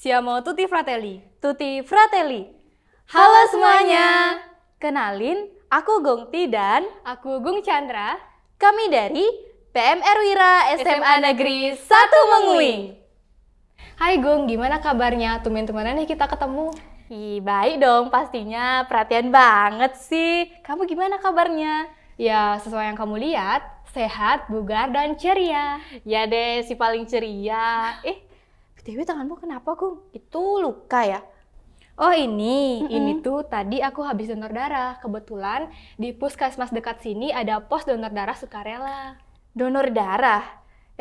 Siamo tutti fratelli. Tutti Fratelli. Halo semuanya. Kenalin, aku Gongti dan Aku Gung Chandra. kami dari PMR Wira SMA Negeri 1 Mengui. Hai Gung, gimana kabarnya? Tumben-tumbenan nih kita ketemu. Ih, baik dong pastinya, perhatian banget sih. Kamu gimana kabarnya? Ya, sesuai yang kamu lihat, sehat, bugar, dan ceria. Ya deh, si paling ceria. BTW tanganmu kenapa, Gung? Itu luka ya? Oh ini tuh tadi aku habis donor darah. Kebetulan di puskesmas dekat sini ada pos donor darah sukarela. Donor darah?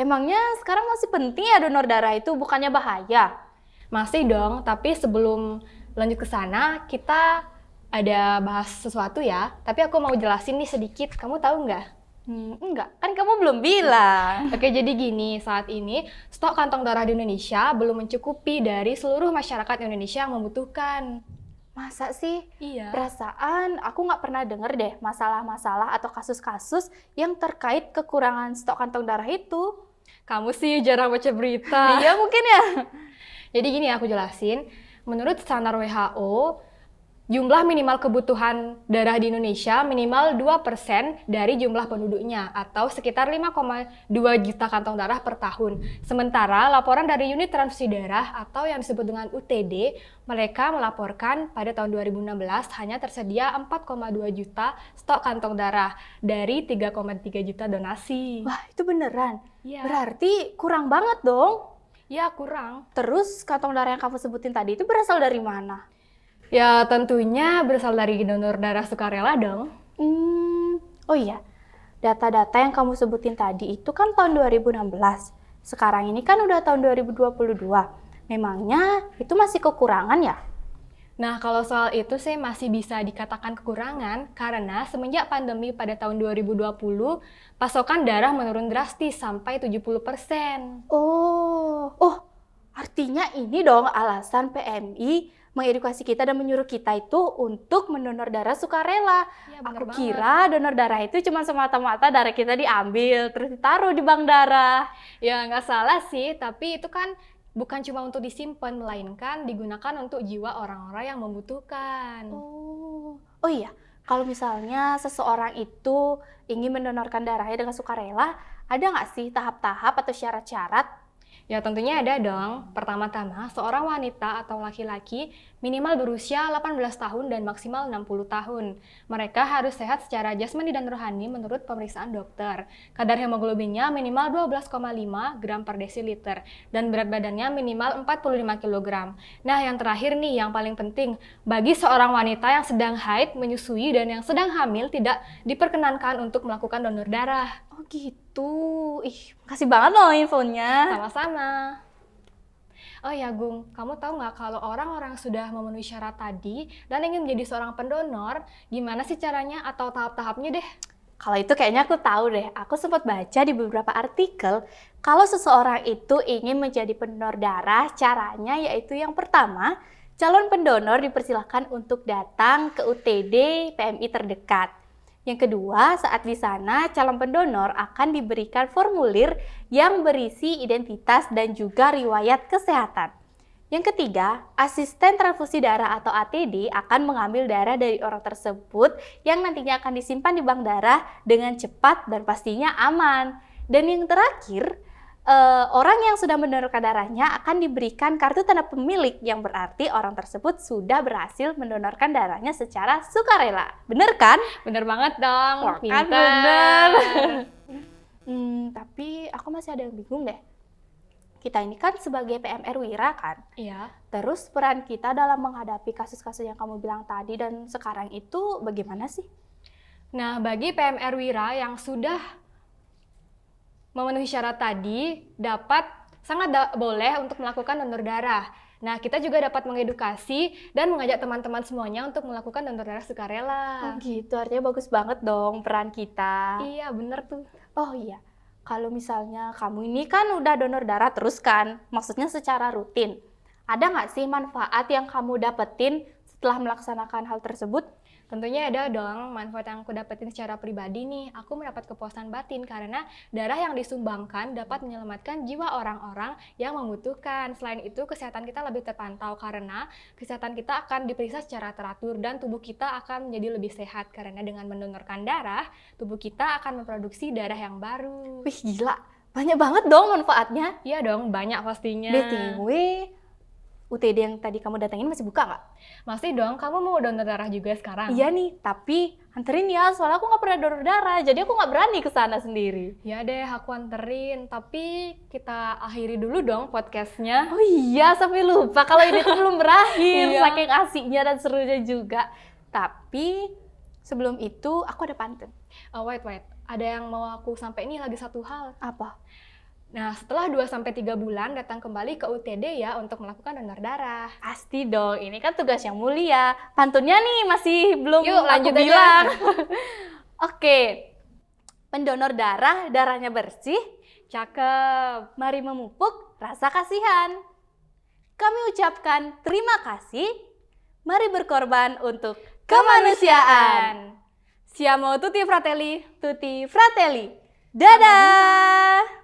Emangnya sekarang masih penting ya donor darah itu, bukannya bahaya? Masih dong, tapi sebelum lanjut ke sana, kita ada bahas sesuatu ya. Tapi aku mau jelasin nih sedikit, kamu tahu nggak? Enggak, kan kamu belum bilang. Oke, jadi gini, saat ini stok kantong darah di Indonesia belum mencukupi dari seluruh masyarakat Indonesia yang membutuhkan. Masa sih? Iya. Perasaan aku nggak pernah denger deh masalah-masalah atau kasus-kasus yang terkait kekurangan stok kantong darah itu. Kamu sih jarang baca berita. Iya mungkin ya. Jadi gini aku jelasin, menurut standar WHO, jumlah minimal kebutuhan darah di Indonesia minimal 2% dari jumlah penduduknya atau sekitar 5,2 juta kantong darah per tahun. Sementara laporan dari unit transfusi darah atau yang disebut dengan UTD, mereka melaporkan pada tahun 2016 hanya tersedia 4,2 juta stok kantong darah dari 3,3 juta donasi. Wah itu beneran? Iya. Berarti kurang banget dong. Ya kurang. Terus kantong darah yang kamu sebutin tadi itu berasal dari mana? Ya tentunya berasal dari donor darah sukarela dong. Oh iya, data-data yang kamu sebutin tadi itu kan tahun 2016. Sekarang ini kan udah tahun 2022. Memangnya itu masih kekurangan ya? Nah kalau soal itu sih masih bisa dikatakan kekurangan karena semenjak pandemi pada tahun 2020, pasokan darah menurun drastis sampai 70%. Oh, artinya ini dong alasan PMI mengedukasi kita dan menyuruh kita itu untuk mendonor darah sukarela. Ya, bener Aku banget. kira donor darah itu cuma semata-mata darah kita diambil terus ditaruh di bank darah. Ya nggak salah sih, tapi itu kan bukan cuma untuk disimpan, melainkan digunakan untuk jiwa orang-orang yang membutuhkan. Oh iya, kalau misalnya seseorang itu ingin mendonorkan darahnya dengan sukarela, ada nggak sih tahap-tahap atau syarat-syarat? Ya tentunya ada dong. Pertama-tama, seorang wanita atau laki-laki minimal berusia 18 tahun dan maksimal 60 tahun. Mereka harus sehat secara jasmani dan rohani menurut pemeriksaan dokter. Kadar hemoglobinnya minimal 12,5 gram per desiliter dan berat badannya minimal 45 kg. Nah yang terakhir nih yang paling penting, bagi seorang wanita yang sedang haid, menyusui, dan yang sedang hamil tidak diperkenankan untuk melakukan donor darah. Oh gitu, makasih banget loh infonya. Sama-sama. Oh ya Gung, kamu tahu nggak kalau orang-orang sudah memenuhi syarat tadi dan ingin menjadi seorang pendonor, gimana sih caranya atau tahap-tahapnya deh? Kalau itu kayaknya aku tahu deh, aku sempat baca di beberapa artikel, kalau seseorang itu ingin menjadi pendonor darah, caranya yaitu yang pertama, calon pendonor dipersilahkan untuk datang ke UTD PMI terdekat. Yang kedua, saat di sana calon pendonor akan diberikan formulir yang berisi identitas dan juga riwayat kesehatan. Yang ketiga, asisten transfusi darah atau ATD akan mengambil darah dari orang tersebut yang nantinya akan disimpan di bank darah dengan cepat dan pastinya aman. Dan yang terakhir, orang yang sudah mendonorkan darahnya akan diberikan kartu tanda pemilik yang berarti orang tersebut sudah berhasil mendonorkan darahnya secara sukarela. Bener kan? Bener banget dong, Wah, kan pintar. bener. Tapi aku masih ada yang bingung deh. Kita ini kan sebagai PMR Wira kan? Iya. Terus peran kita dalam menghadapi kasus-kasus yang kamu bilang tadi dan sekarang itu bagaimana sih? Nah, bagi PMR Wira yang sudah memenuhi syarat tadi, boleh untuk melakukan donor darah. Nah, kita juga dapat mengedukasi dan mengajak teman-teman semuanya untuk melakukan donor darah sukarela. Oh gitu, artinya bagus banget dong peran kita. Iya, bener tuh. Oh iya, kalau misalnya kamu ini kan udah donor darah terus kan, maksudnya secara rutin. Ada nggak sih manfaat yang kamu dapetin setelah melaksanakan hal tersebut? Tentunya ada dong manfaat yang aku dapetin secara pribadi nih. Aku mendapat kepuasan batin karena darah yang disumbangkan dapat menyelamatkan jiwa orang-orang yang membutuhkan. Selain itu, kesehatan kita lebih terpantau karena kesehatan kita akan diperiksa secara teratur dan tubuh kita akan menjadi lebih sehat karena dengan mendonorkan darah, tubuh kita akan memproduksi darah yang baru. Wih gila, banyak banget dong manfaatnya. Iya dong, banyak pastinya. BTW, UTD yang tadi kamu datengin masih buka nggak? Masih dong, kamu mau donor darah juga sekarang? Iya nih, tapi anterin ya, soalnya aku nggak pernah donor darah, jadi aku nggak berani ke sana sendiri. Ya deh, aku anterin. Tapi kita akhiri dulu dong podcastnya. Oh iya, sampai lupa kalau ini tuh belum berakhir, Iya. saking asiknya dan serunya juga. Tapi sebelum itu aku ada pantun. Wait. Ada yang mau aku sampai ini lagi satu hal. Apa? Nah, setelah 2-3 bulan datang kembali ke UTD ya untuk melakukan donor darah. Pasti dong, ini kan tugas yang mulia. Pantunnya nih masih belum Yuk, aku lanjut aja. bilang. Oke, pendonor darah, darahnya bersih. Cakep. Mari memupuk rasa kasihan. Kami ucapkan terima kasih. Mari berkorban untuk kemanusiaan. Siamo tutti fratelli. Tutti fratelli. Dadah!